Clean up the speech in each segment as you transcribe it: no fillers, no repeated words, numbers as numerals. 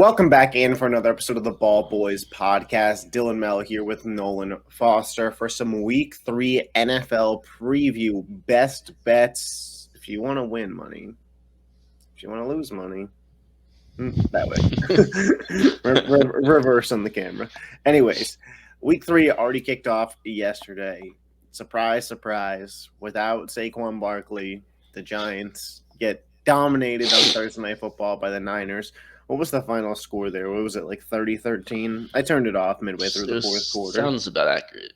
Welcome back in for another episode of the Ball Boys podcast. Dylan Mehl here with Nolan Foster for some Week 3 NFL preview. Best bets if you want to win money. If you want to lose money, that way. Reverse on the camera. Anyways, Week 3 already kicked off yesterday. Surprise, surprise. Without Saquon Barkley, the Giants get dominated on Thursday Night Football by the Niners. What was the final score there? What was it, like 30-13? I turned it off midway through the fourth quarter. Sounds about accurate.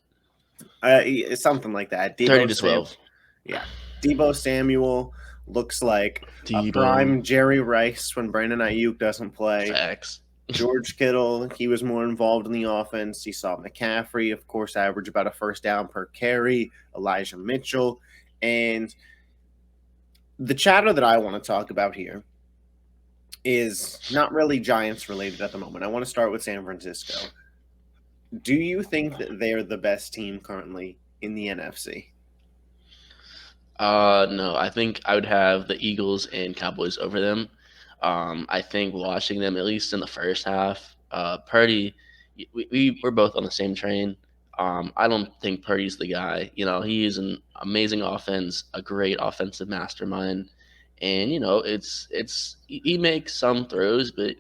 It's something like that. 30-12. Deebo Samuel looks like a prime Jerry Rice when Brandon Ayuk doesn't play. Facts. George Kittle, he was more involved in the offense. You saw McCaffrey, of course, average about a first down per carry. Elijah Mitchell. And the chatter that I want to talk about here is not really Giants related at the moment. I want to start with San Francisco. Do you think that they're the best team currently in the NFC? No, I think I would have the Eagles and Cowboys over them. I think watching them, at least in the first half, Purdy, we're both on the same train. I don't think Purdy's the guy. You know, he is an amazing offense, a great offensive mastermind. And he makes some throws, but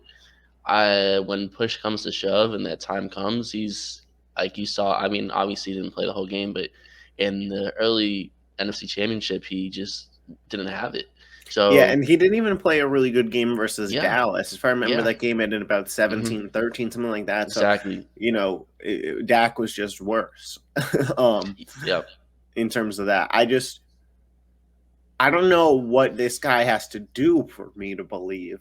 when push comes to shove and that time comes, he's like you saw. I mean, obviously he didn't play the whole game, but in the early NFC Championship, he just didn't have it. So yeah, and he didn't even play a really good game versus Dallas. If I remember, that game ended about 17-13, something like that. Exactly. So, Dak was just worse. In terms of that, I don't know what this guy has to do for me to believe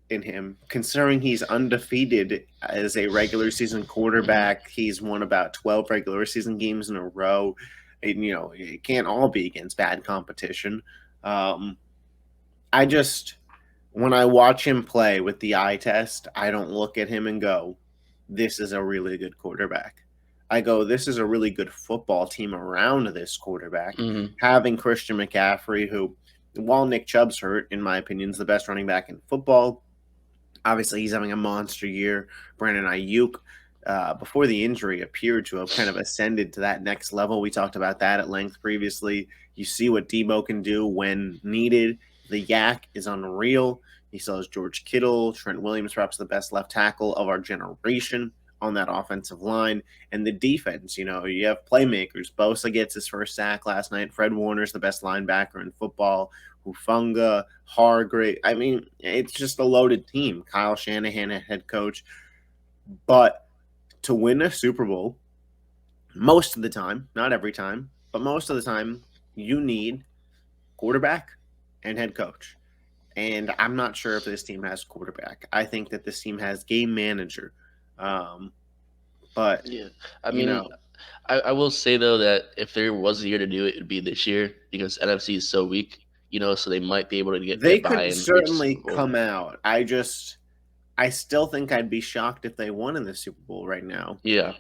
in him, considering he's undefeated as a regular season quarterback. He's won about 12 regular season games in a row. And, it can't all be against bad competition. When I watch him play with the eye test, I don't look at him and go, this is a really good quarterback. I go, this is a really good football team around this quarterback. Having Christian McCaffrey, who, while Nick Chubb's hurt, in my opinion, is the best running back in football. Obviously, he's having a monster year. Brandon Ayuk, before the injury, appeared to have kind of ascended to that next level. We talked about that at length previously. You see what Deebo can do when needed. The yak is unreal. He still has George Kittle, Trent Williams, perhaps the best left tackle of our generation on that offensive line. And the defense, you have playmakers. Bosa gets his first sack last night. Fred Warner's the best linebacker in football. Hufanga, Hargrave. I mean, it's just a loaded team. Kyle Shanahan, a head coach. But to win a Super Bowl, most of the time, not every time, but most of the time, you need quarterback and head coach. And I'm not sure if this team has quarterback. I think that this team has game manager. But yeah, I will say though that if there was a year to do it, it would be this year because NFC is so weak, so they might be able to get. They could certainly come out. I still think I'd be shocked if they won in the Super Bowl right now. Yeah.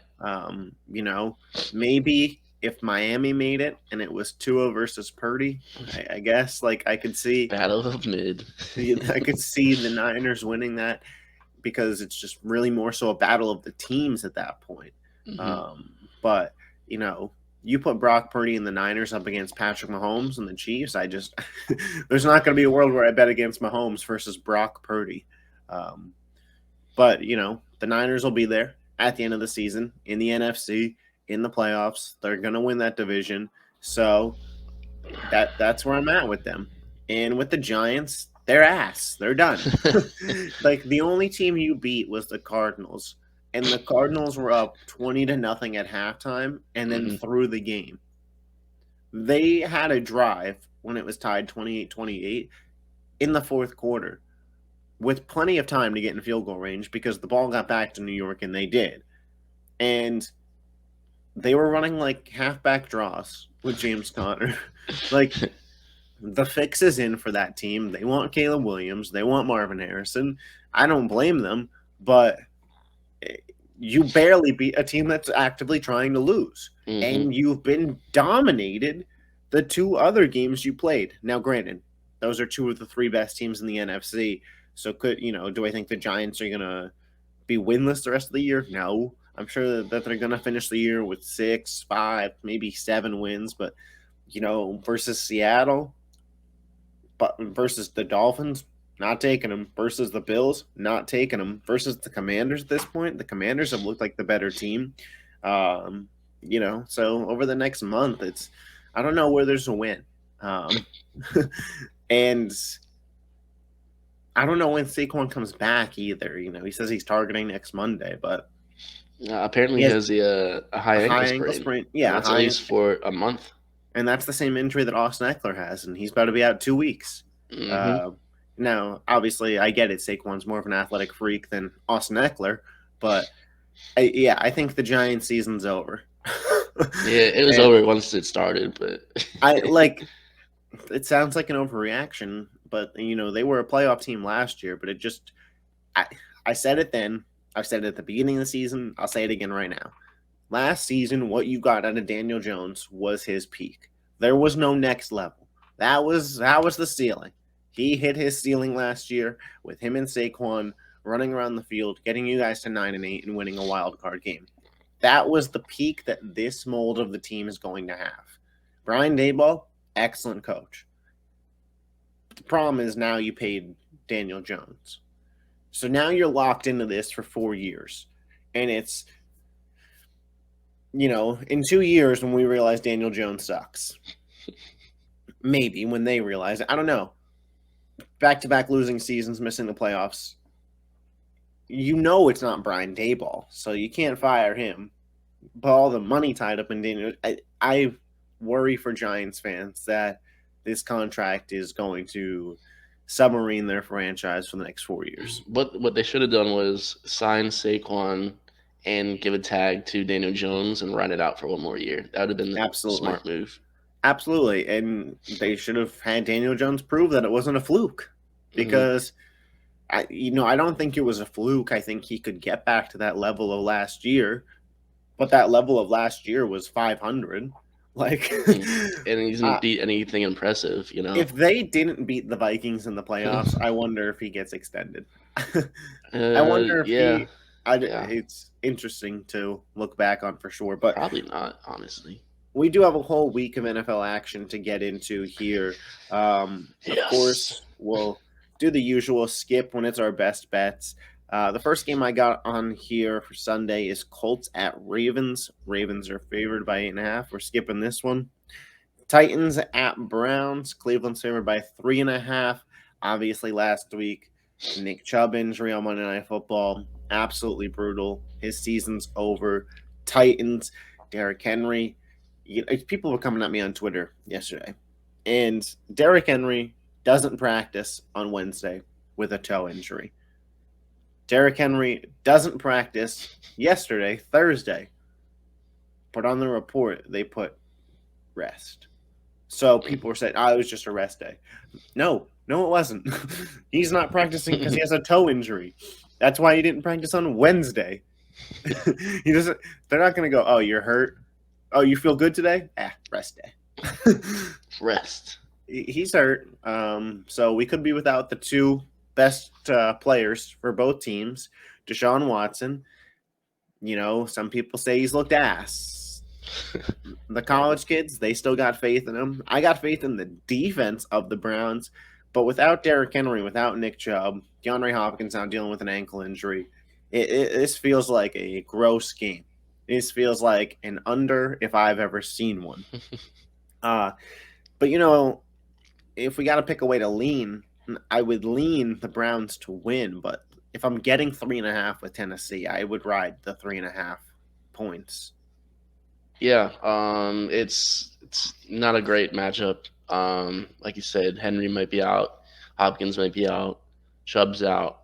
Maybe if Miami made it and it was Tua versus Purdy, I guess I could see battle of mid. I could see the Niners winning that. Because it's just really more so a battle of the teams at that point. But, you put Brock Purdy and the Niners up against Patrick Mahomes and the Chiefs, there's not going to be a world where I bet against Mahomes versus Brock Purdy. But, the Niners will be there at the end of the season in the NFC, in the playoffs. They're going to win that division. So that's where I'm at with them. And with the Giants, they're ass. They're done. The only team you beat was the Cardinals, and the Cardinals were up 20-0 at halftime and then threw the game. They had a drive when it was tied 28-28 in the fourth quarter with plenty of time to get in field goal range because the ball got back to New York, and they did. And they were running halfback draws with James Conner. The fix is in for that team. They want Caleb Williams. They want Marvin Harrison. I don't blame them, but you barely beat a team that's actively trying to lose. And you've been dominated the two other games you played. Now, granted, those are two of the three best teams in the NFC. So do I think the Giants are gonna be winless the rest of the year? No. I'm sure that they're gonna finish the year with 6, 5, maybe 7 wins, but versus Seattle, but versus the Dolphins, not taking them. Versus the Bills, not taking them. Versus the Commanders at this point, the Commanders have looked like the better team. Um, so over the next month, I don't know where there's a win. And I don't know when Saquon comes back either. He says he's targeting next Monday, but Apparently, he he has has a a high ankle high ankle sprain, sprain. and Yeah, a that's at high, least for a month. and that's the same injury that Austin Eckler has, and he's about to be out 2 weeks. Hmm. Uh, Now, obviously, I get it. Saquon's more of an athletic freak than Austin Eckler, but I think the Giants' season's over. Yeah, it was And over once it started, but I like it sounds like an overreaction, but they were a playoff team last year, but I I said it then. I said it at the beginning of the season. I'll say it again right now. Last season, what you got out of Daniel Jones was his peak. There was no next level. That was the ceiling. He hit his ceiling last year with him and Saquon running around the field, getting you guys to 9-8 and winning a wild card game. That was the peak that this mold of the team is going to have. Brian Daboll, excellent coach. The problem is now you paid Daniel Jones. So now you're locked into this for 4 years. And it's in 2 years when we realize Daniel Jones sucks. Maybe when they realize it. I don't know. Back to back losing seasons, missing the playoffs. It's not Brian Daboll, so you can't fire him. But all the money tied up in Daniel, I worry for Giants fans that this contract is going to submarine their franchise for the next 4 years. what they should have done was sign Saquon and give a tag to Daniel Jones and ride it out for one more year. That would have been the Absolutely. smart move. Absolutely. And they should have had Daniel Jones prove that it wasn't a fluke because I don't think it was a fluke. I think he could get back to that level of last year, but that level of last year was 500. Like, And he didn't beat anything impressive, if they didn't beat the Vikings in the playoffs, I wonder if he gets extended. I wonder if Yeah, yeah, it's interesting to look back on for sure, but probably not, honestly. we do have a whole week of NFL action to get into here. Of course, we'll do the usual skip when it's our best bets. The first game I got on here for Sunday is Colts at Ravens. Ravens are favored by 8.5. We're skipping this one. Titans at Browns. Cleveland's favored by 3.5. Obviously, last week, Nick Chubb injury on Monday Night Football. Absolutely brutal. His season's over. Titans, Derrick Henry. People were coming at me on Twitter yesterday. And Derrick Henry doesn't practice on Wednesday with a toe injury. Derrick Henry doesn't practice yesterday, Thursday. But on the report, they put rest. So people were saying, it was just a rest day. No, it wasn't. He's not practicing because he has a toe injury. That's why he didn't practice on Wednesday. He doesn't. They're not going to go, oh, you're hurt. Oh, you feel good today? Rest day. Rest. He's hurt. So we could be without the two best players for both teams. Deshaun Watson. Some people say he's looked ass. The college kids, they still got faith in him. I got faith in the defense of the Browns. But without Derrick Henry, without Nick Chubb, DeAndre Hopkins now dealing with an ankle injury, this feels like a gross game. This feels like an under if I've ever seen one. But if we got to pick a way to lean, I would lean the Browns to win. But if I'm getting 3.5 with Tennessee, I would ride the 3.5 points. Yeah, it's not a great matchup. Like you said, Henry might be out, Hopkins might be out, Chubb's out.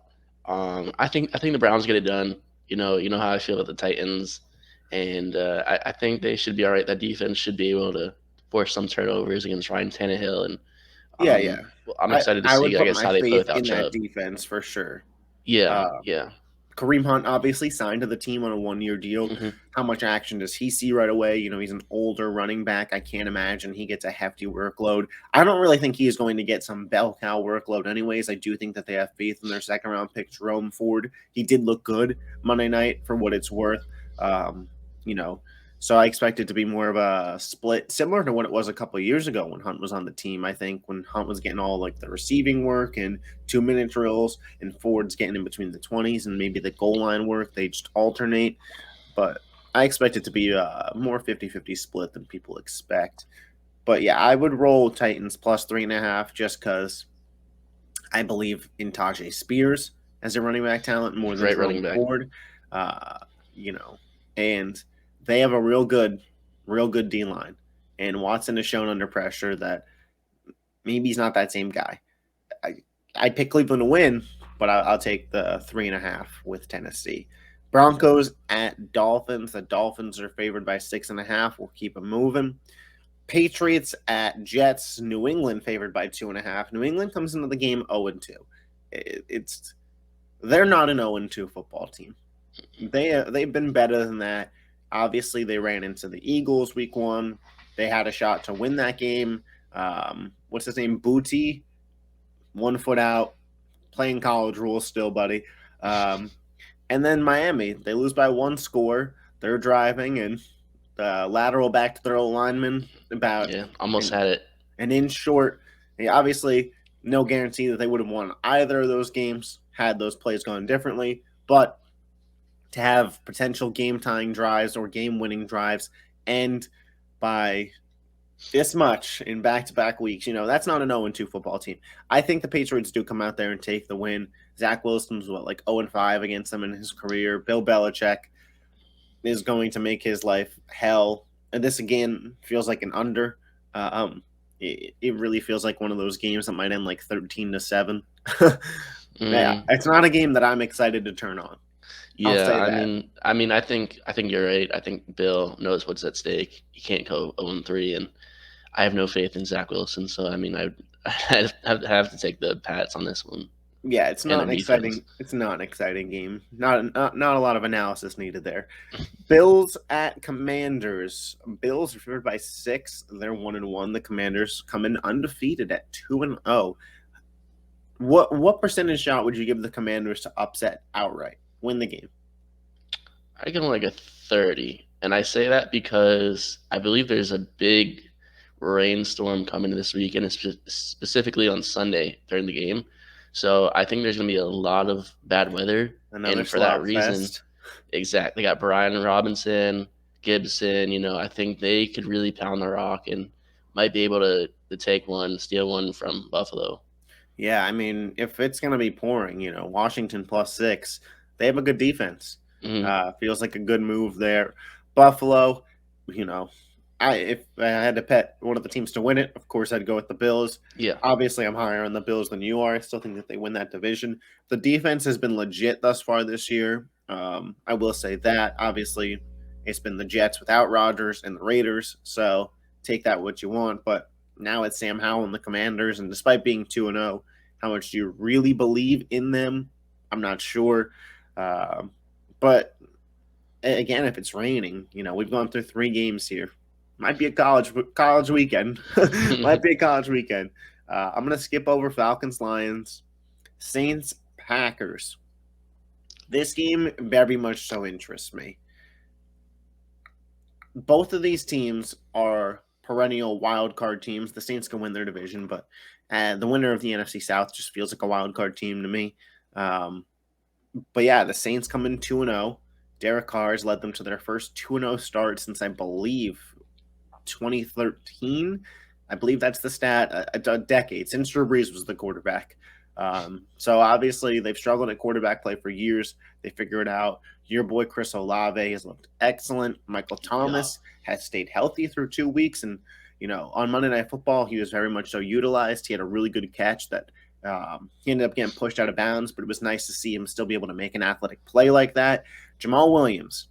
I think the Browns get it done. You know how I feel about the Titans, and I think they should be all right. That defense should be able to force some turnovers against Ryan Tannehill, and Yeah. well, I'm excited to I would see, I put guess, my how they play faith without in that Chubb. defense for sure. Yeah, yeah. Kareem Hunt obviously signed to the team on a 1-year deal. Hmm. How much action does he see right away? He's an older running back. I can't imagine he gets a hefty workload. I don't really think he is going to get some bell cow workload anyways. I do think that they have faith in their second round pick, Jerome Ford. He did look good Monday night for what it's worth. Um, you know, so I expect it to be more of a split, similar to what it was a couple of years ago when Hunt was on the team. I think when Hunt was getting all like the receiving work and 2-minute drills, and Ford's getting in between the 20s and maybe the goal line work. They just alternate. But I expect it to be a more 50-50 split than people expect. But yeah, I would roll Titans plus 3.5 just because I believe in Tajay Spears as a running back talent more than Great running Jerome back. Ford. Uh, you know, and they have a real good D line. And Watson has shown under pressure that maybe he's not that same guy. I'd pick Cleveland to win, but I'll take the 3.5 with Tennessee. Broncos at Dolphins. The Dolphins are favored by 6.5. We'll keep them moving. Patriots at Jets. New England favored by 2.5. New England comes into the game 0-2. They're not an 0-2 football team. They've been better than that. Obviously, they ran into the Eagles week 1. They had a shot to win that game. What's his name? Booty, 1 foot out, playing college rules still, buddy. And then Miami, they lose by 1 score. They're driving and lateral back to their old lineman about almost had it. an inch short. Obviously, no guarantee that they would have won either of those games had those plays gone differently. But to have potential game-tying drives or game-winning drives end by this much in back-to-back weeks, that's not an 0-2 football team. I think the Patriots do come out there and take the win. Zach Wilson's like 0-5 against them in his career. Bill Belichick is going to make his life hell. And this again feels like an under. It really feels like one of those games that might end like 13-7. Yeah, it's not a game that I'm excited to turn on. Yeah, I mean, I think you're right. I think Bill knows what's at stake. He can't go 0-3, and I have no faith in Zach Wilson. So I mean, I'd have to take the Pats on this one. Yeah, it's not an exciting. It's not an exciting game. Not a lot of analysis needed there. Bills at Commanders. Bills are favored by 6. They're 1-1. The Commanders come in undefeated at 2-0. What percentage shot would you give the Commanders to upset outright, win the game? I give them like a 30, and I say that because I believe there's a big rainstorm coming this weekend, specifically on Sunday during the game. So I think there's going to be a lot of bad weather, and for that reason, exactly, they got Brian Robinson, Gibson. I think they could really pound the rock and might be able to steal one from Buffalo. Yeah, I mean, if it's going to be pouring, Washington plus 6, they have a good defense. Feels like a good move there. Buffalo, if I had to bet one of the teams to win it, of course I'd go with the Bills. Yeah. Obviously, I'm higher on the Bills than you are. I still think that they win that division. The defense has been legit thus far this year. I will say that. Obviously, it's been the Jets without Rodgers and the Raiders, so take that what you want. But now it's Sam Howell and the Commanders, and despite being 2-0, how much do you really believe in them? I'm not sure. But again, if it's raining, we've gone through 3 games here. Might be a college weekend. Might be a college weekend. I'm going to skip over Falcons, Lions, Saints, Packers. This game very much so interests me. Both of these teams are perennial wild card teams. The Saints can win their division, but the winner of the NFC South just feels like a wild card team to me. But yeah, the Saints come in 2-0. Derek Carr has led them to their first 2-0 start since, I believe, 2013. I believe that's the stat. A decade since Drew Brees was the quarterback. So obviously they've struggled at quarterback play for years. They figure it out. Your boy Chris Olave has looked excellent. Michael Thomas has stayed healthy through 2 weeks, and on Monday Night Football he was very much so utilized. He had a really good catch that he ended up getting pushed out of bounds, but it was nice to see him still be able to make an athletic play like that. Jamal Williams,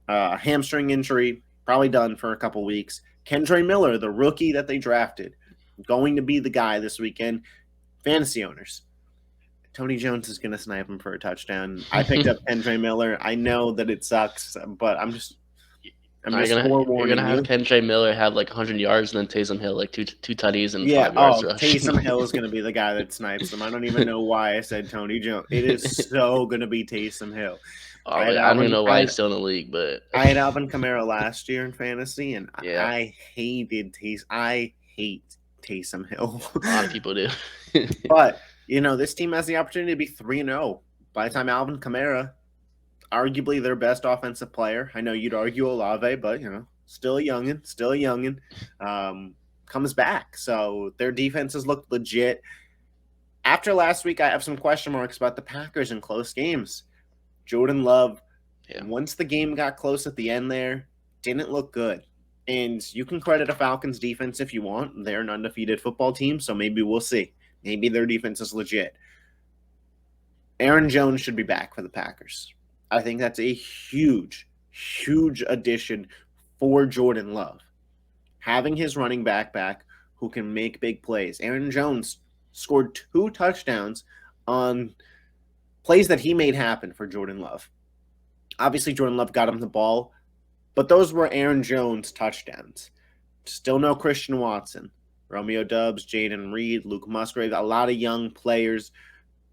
hamstring injury, probably done for a couple weeks. Kendre Miller, the rookie that they drafted, going to be the guy this weekend. Fantasy owners, Tony Jones is going to snipe him for a touchdown. I picked up Kendre Miller. I know that it sucks, but I'm Are you just gonna you're gonna forewarning have you. Kendre Miller have like 100 yards and then Taysom Hill like two tutties and Yeah. 5 yards Oh, rushing? Taysom Hill is going to be the guy that snipes them. I don't even know why I said Tony Jones. It is so going to be Taysom Hill. I Oh had man, I don't even Alvin. know why he's still in the league, but I had Alvin Kamara last year in fantasy, and yeah, I hated Taysom. I hate Taysom Hill. a lot of people do. But this team has the opportunity to be 3-0 by the time Alvin Kamara, arguably their best offensive player. I know you'd argue Olave, but still a youngin, comes back. So their defenses look legit. After last week, I have some question marks about the Packers in close games. Jordan Love, Yeah. once the game got close at the end there, didn't look good. And you can credit a Falcons defense if you want. They're an undefeated football team, so maybe we'll see. Maybe their defense is legit. Aaron Jones should be back for the Packers. I think that's a huge, huge addition for Jordan Love. Having his running back who can make big plays. Aaron Jones scored 2 touchdowns on plays that he made happen for Jordan Love. Obviously, Jordan Love got him the ball, but those were Aaron Jones touchdowns. Still no Christian Watson. Romeo Doubs, Jaden Reed, Luke Musgrave, a lot of young players.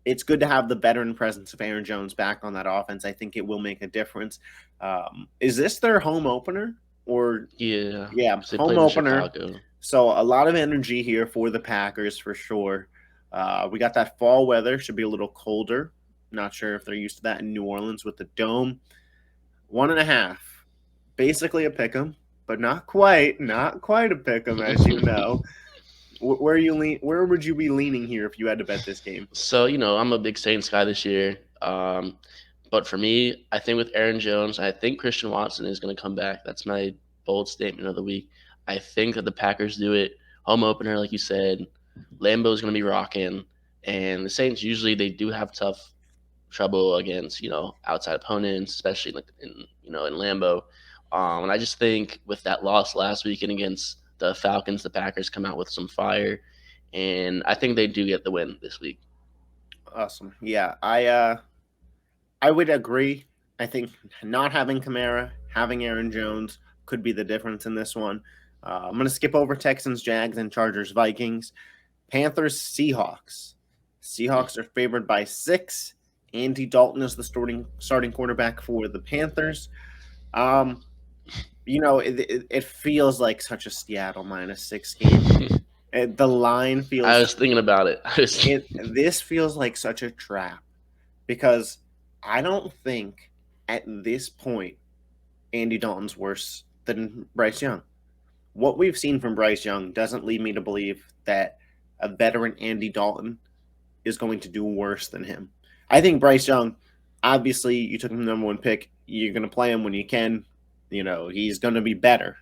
It's good to have the veteran presence of Aaron Jones back on that offense. I think it will make a difference. Is this their home opener? Or Yeah, they home played in opener. Chicago. So a lot of energy here for the Packers for sure. We got that fall weather. Should be a little colder. Not sure if they're used to that in New Orleans with the dome. 1.5. Basically a pick 'em, but not quite a pick 'em, as you know. Where would you be leaning here if you had to bet this game? So I'm a big Saints guy this year. But for me, I think with Aaron Jones, I think Christian Watson is going to come back. That's my bold statement of the week. I think that the Packers do it. Home opener, like you said. Lambeau's going to be rocking. And the Saints usually they do have tough trouble against outside opponents, especially like in Lambeau. And I just think with that loss last weekend against the Falcons, the Packers come out with some fire, and I think they do get the win this week. Awesome. Yeah, I would agree. I think not having Kamara, having Aaron Jones could be the difference in this one. I'm going to skip over Texans, Jags, and Chargers, Vikings. Panthers, Seahawks. Seahawks are favored by 6. Andy Dalton is the starting quarterback for the Panthers. It feels like such a Seattle -6 game. The line feels. I was thinking about it. This feels like such a trap because I don't think at this point Andy Dalton's worse than Bryce Young. What we've seen from Bryce Young doesn't lead me to believe that a veteran Andy Dalton is going to do worse than him. I think Bryce Young, obviously, you took him the #1 pick. You're going to play him when you can. He's going to be better.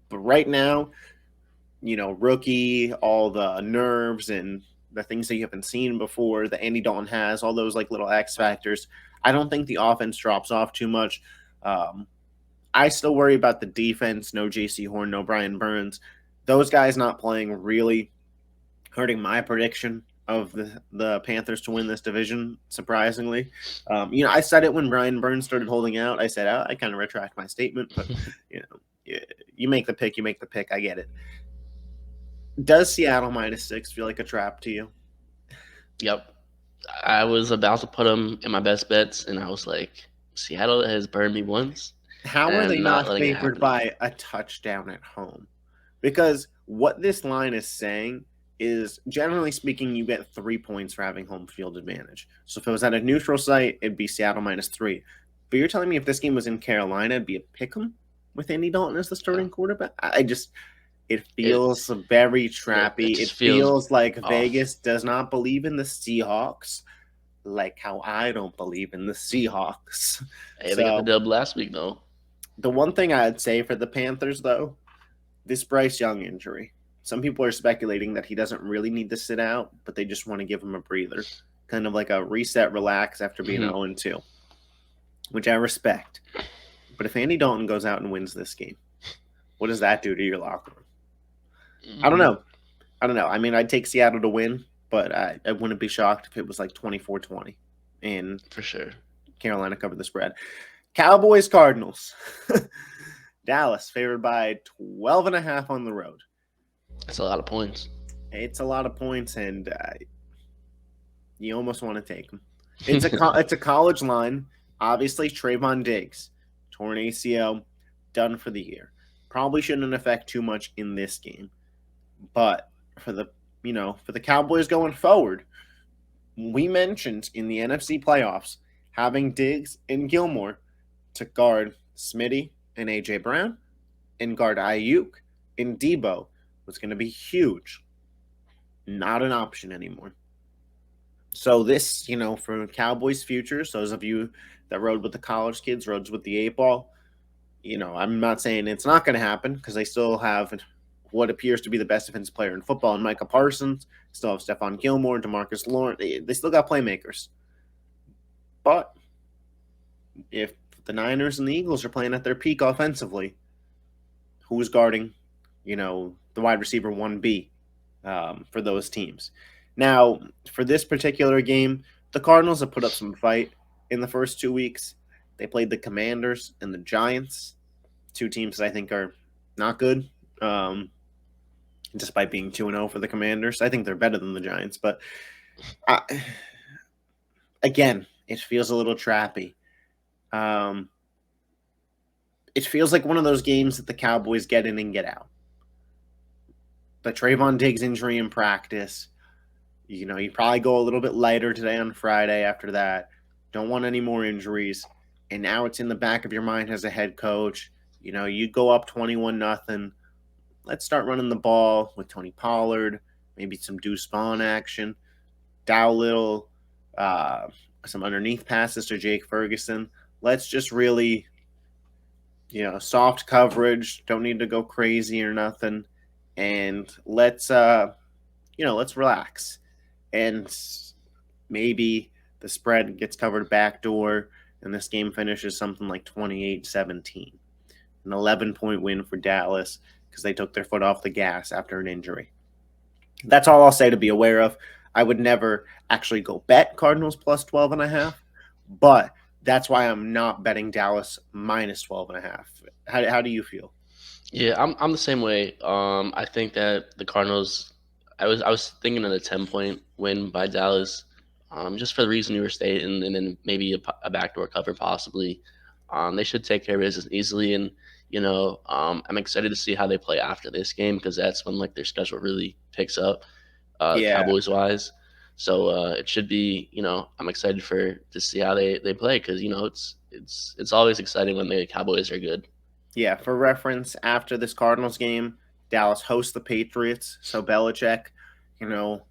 But right now, rookie, all the nerves and the things that you haven't seen before that Andy Dalton has, all those like little X factors. I don't think the offense drops off too much. I still worry about the defense. No J.C. Horn, no Brian Burns. Those guys not playing really hurting my prediction of the Panthers to win this division, surprisingly. I said it when Brian Burns started holding out. I said, I kind of retract my statement, but, you make the pick, I get it. Does Seattle -6 feel like a trap to you? Yep. I was about to put them in my best bets, and I was like, Seattle has burned me once. How are they not favored by a touchdown at home? Because what this line is saying is, generally speaking, you get 3 points for having home field advantage. So if it was at a neutral site, it'd be Seattle -3. But you're telling me if this game was in Carolina, it'd be a pick'em with Andy Dalton as the starting quarterback? It feels very trappy. It feels like off. Vegas does not believe in the Seahawks, like how I don't believe in the Seahawks. Hey, they got the dub last week, though. The one thing I'd say for the Panthers, though, this Bryce Young injury. Some people are speculating that he doesn't really need to sit out, but they just want to give him a breather. Kind of like a reset, relax after being 0-2, which I respect. But if Andy Dalton goes out and wins this game, what does that do to your locker room? I don't know. I mean, I'd take Seattle to win. but I wouldn't be shocked if it was like 24-20 and for sure. Carolina covered the spread. Cowboys Cardinals. Dallas favored by 12.5 on the road. That's a lot of points. It's a lot of points, and you almost want to take them. It's a college line. Obviously, Trayvon Diggs, torn ACL, done for the year. Probably shouldn't affect too much in this game, but for the Cowboys going forward, we mentioned in the NFC playoffs having Diggs and Gilmore to guard Smitty and AJ Brown and guard Ayuk and Debo was going to be huge. Not an option anymore. So this, for Cowboys futures, those of you that rode with the college kids, rode with the 8 ball, I'm not saying it's not going to happen because they still have what appears to be the best defensive player in football in Micah Parsons. Still have Stephon Gilmore, DeMarcus Lawrence. They still got playmakers. But if the Niners and the Eagles are playing at their peak offensively, who's guarding, the wide receiver 1B for those teams? Now, for this particular game, the Cardinals have put up some fight in the first 2 weeks. They played the Commanders and the Giants, two teams that I think are not good, despite being 2-0 for the Commanders. I think they're better than the Giants, but again, it feels a little trappy. It feels like one of those games that the Cowboys get in and get out. The Trayvon Diggs injury in practice, you probably go a little bit lighter today on Friday after that. Don't want any more injuries. And now it's in the back of your mind as a head coach. You go up 21-0. Let's start running the ball with Tony Pollard, maybe some Deuce Vaughn action, Dow Little, some underneath passes to Jake Ferguson. Let's just really, soft coverage. Don't need to go crazy or nothing. And let's relax. And maybe the spread gets covered backdoor and this game finishes something like 28-17. An 11-point win for Dallas because they took their foot off the gas after an injury. That's all I'll say to be aware of. I would never actually go bet Cardinals plus 12.5, but that's why I'm not betting Dallas minus 12.5. How do you feel? Yeah, I'm the same way. I think that the Cardinals. I was thinking of a 10-point win by Dallas, just for the reason you were stating, and then maybe a backdoor cover possibly. They should take care of business easily, and I'm excited to see how they play after this game because that's when like their schedule really picks up, Yeah, Cowboys wise. So it should be, I'm excited to see how they play because it's always exciting when the Cowboys are good. yeah. For reference, after this Cardinals game, Dallas hosts the Patriots. So Belichick, you know,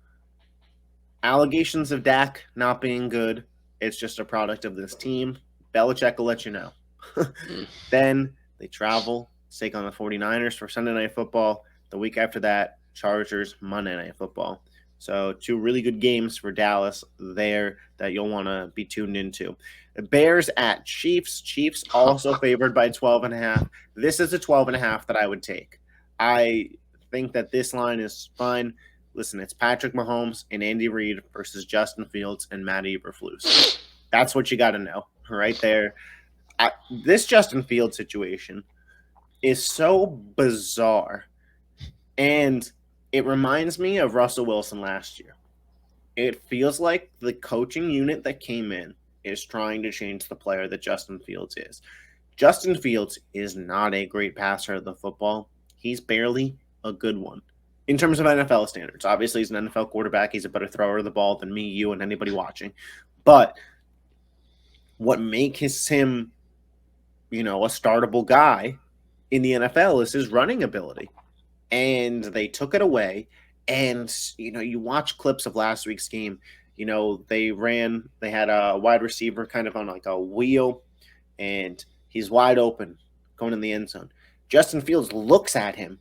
allegations of Dak not being good. It's just a product of this team. Belichick will let you know. Mm. Then they travel, take on the 49ers for Sunday Night Football. The week after that, Chargers, Monday Night Football. So two really good games for Dallas there that you'll want to be tuned into. The Bears at Chiefs. Chiefs also favored by 12.5. This is a 12.5 that I would take. I think that this line is fine. Listen, it's Patrick Mahomes and Andy Reid versus Justin Fields and Matt Eberflus. That's what you got to know right there. This Justin Fields situation is so bizarre, and it reminds me of Russell Wilson last year. It feels like the coaching unit that came in is trying to change the player that Justin Fields is. Justin Fields is not a great passer of the football. He's barely a good one in terms of NFL standards. Obviously, he's an NFL quarterback. He's a better thrower of the ball than me, you, and anybody watching. But what makes him, a startable guy in the NFL is his running ability. And they took it away. And, you watch clips of last week's game. They had a wide receiver kind of on like a wheel, and he's wide open going in the end zone. Justin Fields looks at him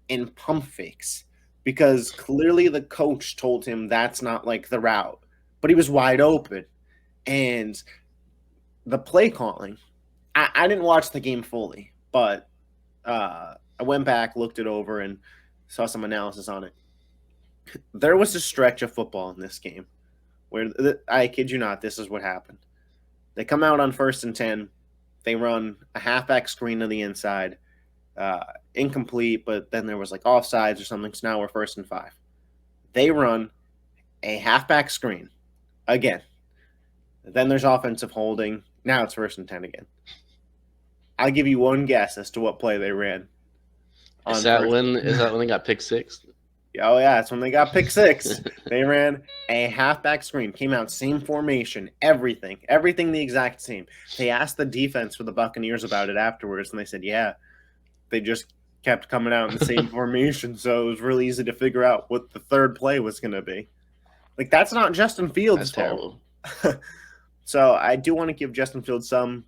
and pump fakes because clearly the coach told him that's not like the route, but he was wide open. And the play calling, I didn't watch the game fully, but I went back, looked it over, and saw some analysis on it. There was a stretch of football in this game where I kid you not, this is what happened. They come out on 1st and 10. They run a halfback screen to the inside, uh, incomplete, but then there was like offsides or something. So now we're 1st and 5. They run a halfback screen again. Then there's offensive holding. Now it's 1st and 10 again. I'll give you one guess as to what play they ran Is on that first. when they got pick six? Oh yeah, it's when they got pick six. They ran a halfback screen, came out same formation, everything the exact same. They asked the defense for the Buccaneers about it afterwards, and they said, yeah, they just kept coming out in the same formation, so it was really easy to figure out what the third play was going to be. Like that's not Justin Fields' That's fault. terrible. So I do want to give Justin Fields some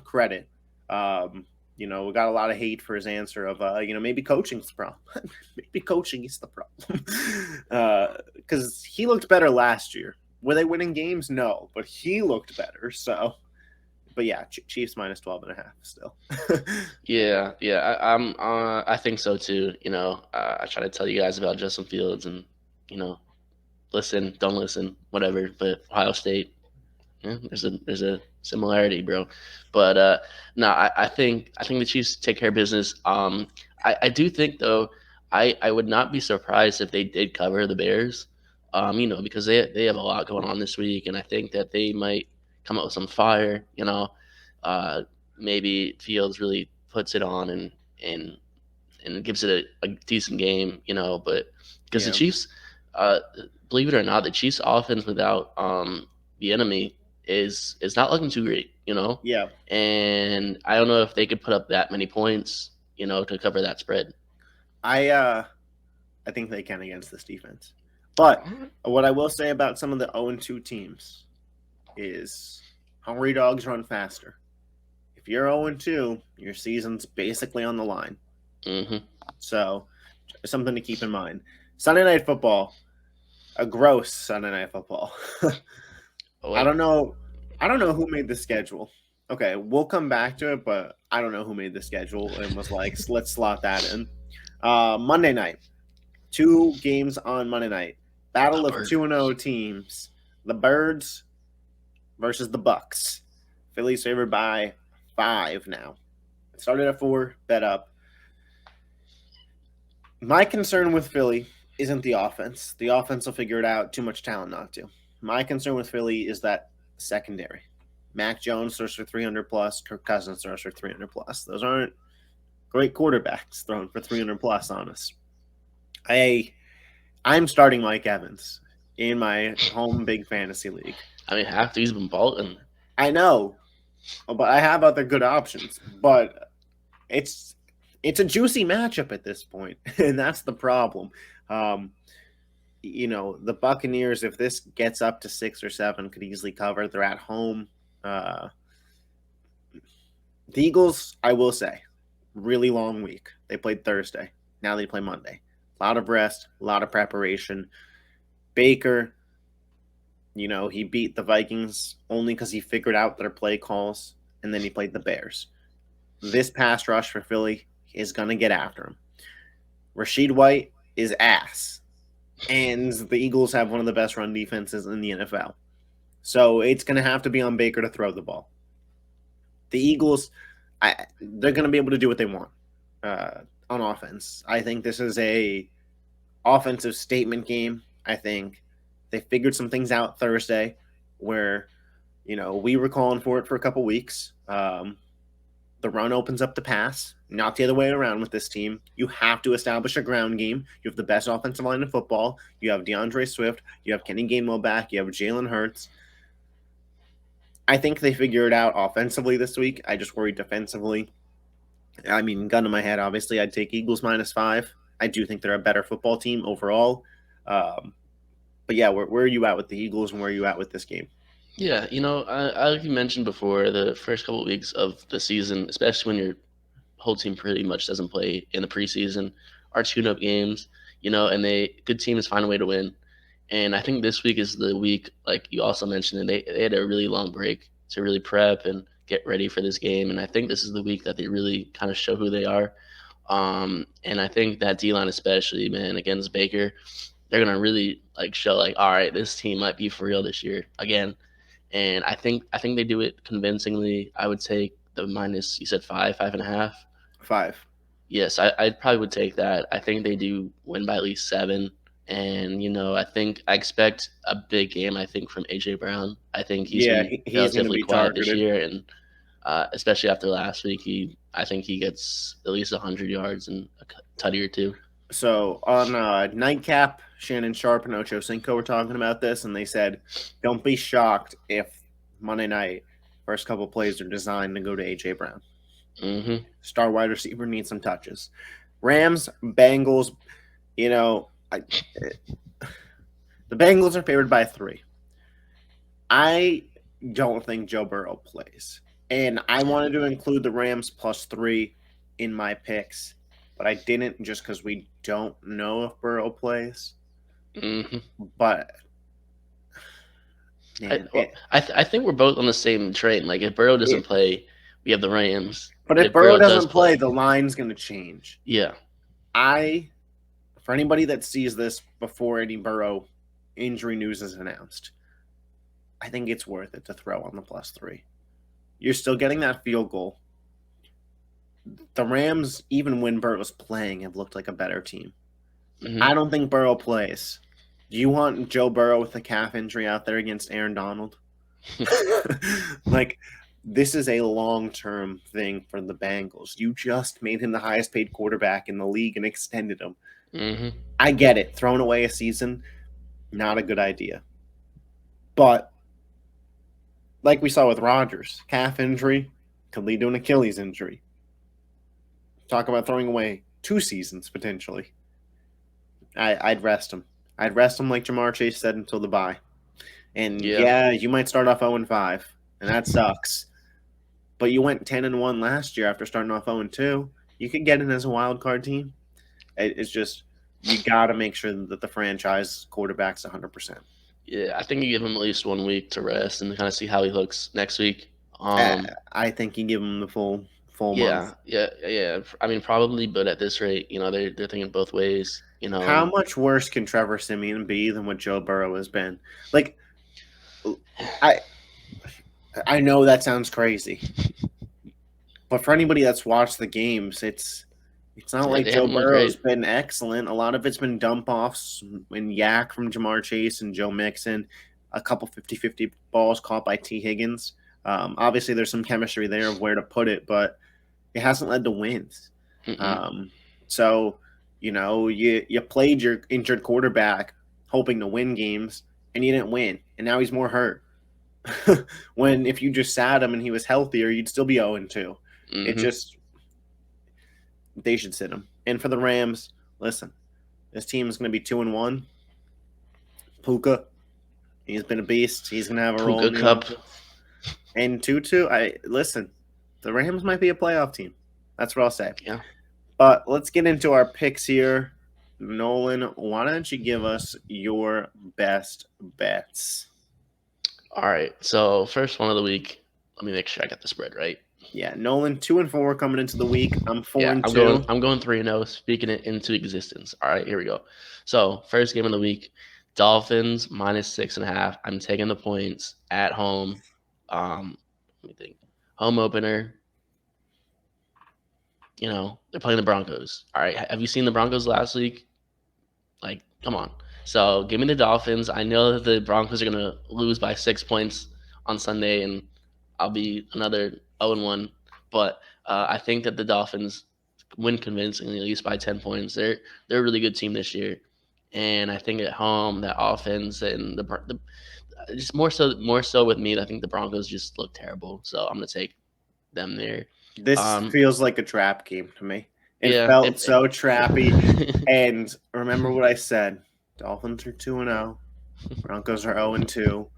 credit. We got a lot of hate for his answer of, maybe coaching's the problem. Maybe coaching is the problem. Because he looked better last year. Were they winning games? No, but he looked better. So, but yeah, Chiefs minus 12.5 still. Yeah, I think so too. I try to tell you guys about Justin Fields, and you know, listen, don't listen, whatever. But Ohio State, yeah, there's a similarity, bro. But no, I think the Chiefs take care of business. I do think though, I would not be surprised if they did cover the Bears. Because they have a lot going on this week, and I think that they might come up with some fire. Uh, Maybe Fields really puts it on and and gives it a decent game. But because the Yeah. Chiefs, uh, believe it or not, the Chiefs' offense without the enemy is not looking too great. Yeah. And I don't know if they could put up that many points, to cover that spread. I think they can against this defense. But what I will say about some of the 0-2 teams is hungry dogs run faster. If you're 0-2, your season's basically on the line. Mm-hmm. So, something to keep in mind. Sunday Night Football, a gross Sunday Night Football. I don't know. I don't know who made the schedule. Okay, we'll come back to it, but I don't know who made the schedule and was like, let's slot that in. Monday night, 2 games on Monday night. Battle of 2-0 teams. The Birds versus the Bucks. Philly's favored by 5 now. It started at 4, bet up. My concern with Philly isn't the offense. The offense will figure it out. Too much talent not to. My concern with Philly is that secondary. Mac Jones throws for 300 plus. Kirk Cousins throws for 300 plus. Those aren't great quarterbacks throwing for 300 plus on us. I'm starting Mike Evans in my home big fantasy league. I mean, half these been balling. I know, but I have other good options. But it's a juicy matchup at this point, and that's the problem. The Buccaneers, if this gets up to 6 or 7, could easily cover. They're at home. The Eagles, I will say, really long week. They played Thursday. Now they play Monday. A lot of rest, a lot of preparation. Baker, he beat the Vikings only because he figured out their play calls, and then he played the Bears. This pass rush for Philly is going to get after him. Rashid White is ass. And the Eagles have one of the best run defenses in the NFL. So it's going to have to be on Baker to throw the ball. The Eagles, they're going to be able to do what they want on offense. I think this is a offensive statement game. I think they figured some things out Thursday where, we were calling for it for a couple weeks. The run opens up the pass, not the other way around with this team. You have to establish a ground game. You have the best offensive line in football. You have DeAndre Swift. You have Kenny Gainwell back. You have Jalen Hurts. I think they figure it out offensively this week. I just worry defensively. I mean, gun to my head, obviously, I'd take Eagles minus 5. I do think they're a better football team overall. But yeah, where are you at with the Eagles and where are you at with this game? Yeah, like you mentioned before, the first couple of weeks of the season, especially when your whole team pretty much doesn't play in the preseason, are tune-up games. And good teams find a way to win. And I think this week is the week, like you also mentioned, and they had a really long break to really prep and get ready for this game. And I think this is the week that they really kind of show who they are. And I think that D line, especially, man, against Baker, they're gonna really like show like, all right, this team might be for real this year again. And I think they do it convincingly. I would take the minus. You said 5.5. 5. Yes, I probably would take that. I think they do win by at least 7. And I expect a big game. I think from AJ Brown. I think he's Yeah, been he's going to relatively be quiet this targeted. year, and especially after last week, I think he gets at least 100 yards and a tutty or two. So on Nightcap, Shannon Sharp and Ocho Cinco were talking about this, and they said, don't be shocked if Monday night first couple plays are designed to go to AJ Brown. Mm-hmm. Star wide receiver needs some touches. Rams, Bengals, you know, the Bengals are favored by 3. I don't think Joe Burrow plays. And I wanted to include the Rams +3 in my picks, but I didn't just because we don't know if Burrow plays. Mm-hmm. But I, man, well, I think we're both on the same train. Like if Burrow doesn't play, we have the Rams. but But if if Burrow Burrow does doesn't play, play, the line's going to change. yeah. I, for anybody that sees this before any Burrow injury news is announced, I think it's worth it to throw on the +3. You're still getting that field goal. The Rams, even when Burrow's playing, have looked like a better team. Mm-hmm. I don't think Burrow plays. Do you want Joe Burrow with a calf injury out there against Aaron Donald? Like, this is a long-term thing for the Bengals. You just made him the highest paid quarterback in the league and extended him. Mm-hmm. I get it. Throwing away a season, not a good idea. But like we saw with Rodgers, calf injury could lead to an Achilles injury. Talk about throwing away 2 seasons potentially. I'd rest him. I'd rest him like Jamar Chase said until the bye. And Yeah. yeah, you might start off 0-5, and that sucks. But you went 10-1 last year after starting off 0-2. You could get in as a wild card team. It's just you got to make sure that the franchise quarterback's 100%. Yeah, I think you give him at least 1 week to rest and kind of see how he looks next week. I think you give him the full month. Yeah. I mean, probably, but at this rate, they're thinking both ways. How And much worse can Trevor Siemian be than what Joe Burrow has been? Like, I I know that sounds crazy, but for anybody that's watched the games, it's not like they Joe haven't looked Burrow's great. been excellent. A lot of it's been dump offs and yak from Jamar Chase and Joe Mixon, a couple 50-50 balls caught by T. Higgins. Obviously, there's some chemistry there of where to put it, but it hasn't led to wins. Mm-mm. So, you played your injured quarterback hoping to win games, and you didn't win, and now he's more hurt. When if you just sat him and he was healthier, you'd still be 0-2. It Mm-hmm. just they should sit him. And for the Rams, listen, this team is going to be 2-1. Puka, he's been a beast. He's going to have a role Puka in the Cup. offense. And 2-2, listen, the Rams might be a playoff team. That's what I'll say. Yeah. But let's get into our picks here. Nolan, why don't you give us your best bets? All right. So first one of the week. Let me make sure I got the spread right. Yeah, Nolan 2-4 coming into the week. I'm 4-2. Yeah, I'm going 3-0, speaking it into existence. All right, here we go. So first game of the week, Dolphins -6.5. I'm taking the points at home. Let me think. Home opener. They're playing the Broncos. All right, have you seen the Broncos last week? Like, come on. So give me the Dolphins. I know that the Broncos are gonna lose by 6 points on Sunday, and I'll be another 0-1. But I think that the Dolphins win convincingly, at least by 10 points. They're a really good team this year, and I think at home that offense and the just more so with me. I think the Broncos just look terrible, so I'm gonna take them there. This Um, feels like a trap game to me. It yeah, felt so trappy. And remember what I said. Dolphins are 2-0. Broncos are 0-2.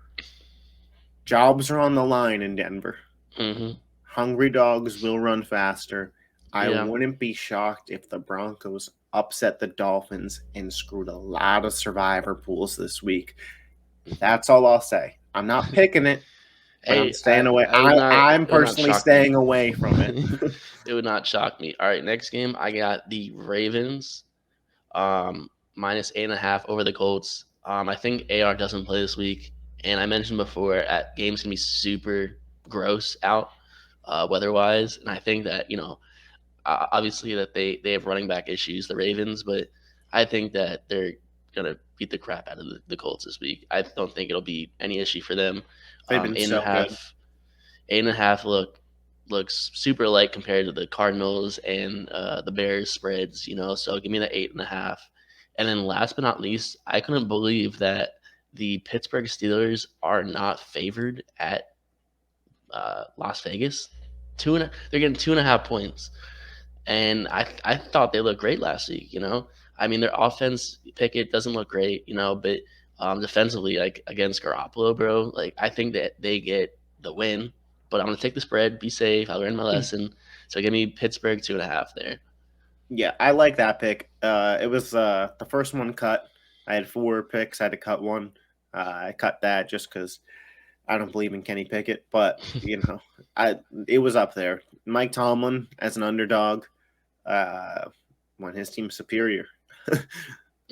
Jobs are on the line in Denver. hmm Hungry dogs will run faster. I Yeah. wouldn't be shocked if the Broncos upset the Dolphins and screwed a lot of survivor pools this week. That's all I'll say. I'm not picking it, but I'm Hey, staying away. I would not. I'm It would not personally shock me. staying away from it. It would not shock me. All right, next game I got the Ravens minus 8.5 over the Colts. I think AR doesn't play this week, and I mentioned before at games can be super gross out weather wise, and I think that obviously that they have running back issues, the Ravens, but I think that they're gonna beat the crap out of the Colts this week. I don't think it'll be any issue for them. They've been Eight and a so good. half, 8.5 looks super light compared to the Cardinals and the Bears spreads. So give me the 8.5. And then last but not least, I couldn't believe that the Pittsburgh Steelers are not favored at Las Vegas. They're getting 2.5 points, and I thought they looked great last week. I mean their offense Pickett doesn't look great, but defensively, like against Garoppolo, bro, like I think that they get the win. But I'm gonna take the spread, be safe. I learned my lesson, so give me Pittsburgh 2.5 there. Yeah, I like that pick. It was the first one cut. I had 4 picks. I had to cut one. I cut that just because I don't believe in Kenny Pickett, but I it was up there. Mike Tomlin as an underdog, uh, when his team's superior.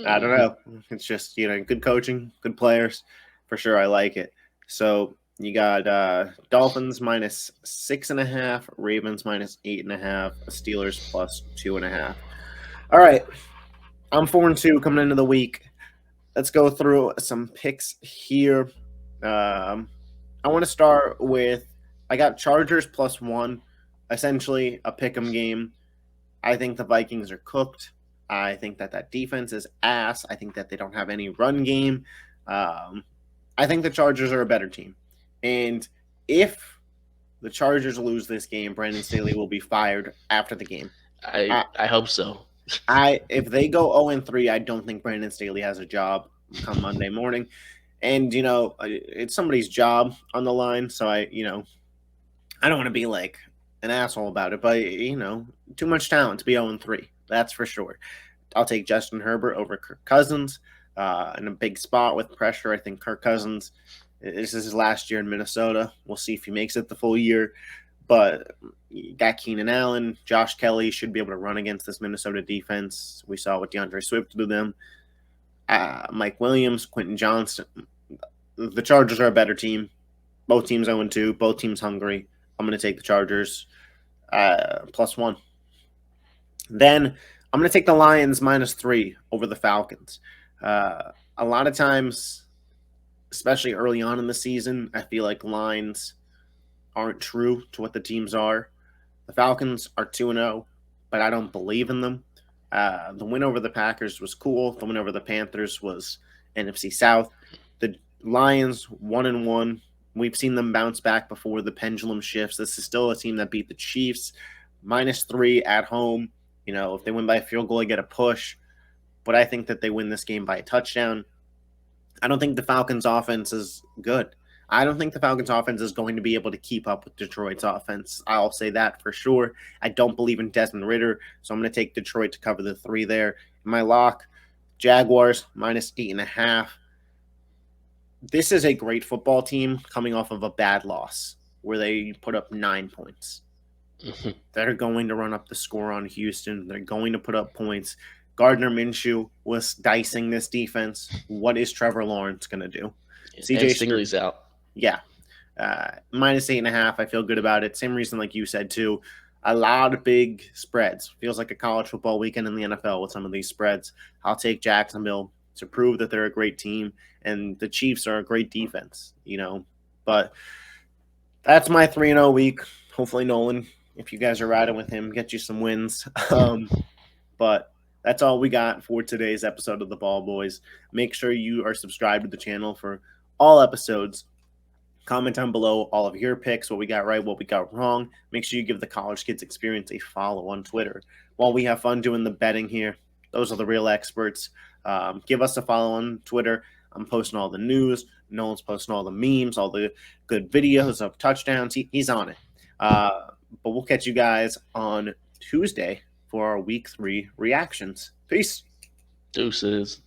I don't Mhm. know. It's just good coaching, good players, for sure. I like it. So you got Dolphins minus 6.5, Ravens minus 8.5, Steelers plus 2.5. All right, I'm 4-2 coming into the week. Let's go through some picks here. I want to start with I got Chargers plus 1, essentially a pick 'em game. I think the Vikings are cooked. I think that defense is ass. I think that they don't have any run game. Um, I think the Chargers are a better team. And if the Chargers lose this game, Brandon Staley will be fired after the game. I I, I hope so. I if they go 0-3, I don't think Brandon Staley has a job come Monday morning. And it's somebody's job on the line, so I don't want to be like an asshole about it, but too much talent to be 0-3. That's for sure. I'll take Justin Herbert over Kirk Cousins in a big spot with pressure. I think Kirk Cousins, this is his last year in Minnesota. We'll see if he makes it the full year. But you got Keenan Allen, Josh Kelly should be able to run against this Minnesota defense. We saw what DeAndre Swift do them. Mike Williams, Quentin Johnston. The Chargers are a better team. Both teams 0-2. Both teams hungry. I'm going to take the Chargers plus 1. Then I'm going to take the Lions -3 over the Falcons. A lot of times, especially early on in the season, I feel like lines aren't true to what the teams are. The Falcons are 2-0, but I don't believe in them. The win over the Packers was cool. The win over the Panthers was NFC South. The Lions 1-1. We've seen them bounce back before the pendulum shifts. This is still a team that beat the Chiefs -3 at home. If they win by a field goal, they get a push. But I think that they win this game by a touchdown. I don't think the Falcons' offense is good. I don't think the Falcons' offense is going to be able to keep up with Detroit's offense. I'll say that for sure. I don't believe in Desmond Ritter, so I'm going to take Detroit to cover the 3 there. In my lock, Jaguars -8.5. This is a great football team coming off of a bad loss where they put up 9 points. They're going to run up the score on Houston. They're going to put up points. Gardner Minshew was dicing this defense. What is Trevor Lawrence going to do? And CJ Stingley's out. Yeah. -8.5. I feel good about it. Same reason like you said, too. A lot of big spreads. Feels like a college football weekend in the NFL with some of these spreads. I'll take Jacksonville to prove that they're a great team, and the Chiefs are a great defense, But that's my 3-0 week. Hopefully, Nolan, if you guys are riding with him, get you some wins. But that's all we got for today's episode of the Ball Boys. Make sure you are subscribed to the channel for all episodes. Comment down below all of your picks, what we got right, what we got wrong. Make sure you give the College Kids Experience a follow on Twitter. While we have fun doing the betting here, those are the real experts. Give us a follow on Twitter. I'm posting all the news. Nolan's posting all the memes, all the good videos of touchdowns. He's on it. But we'll catch you guys on Tuesday for our week 3 reactions. Peace. Deuces.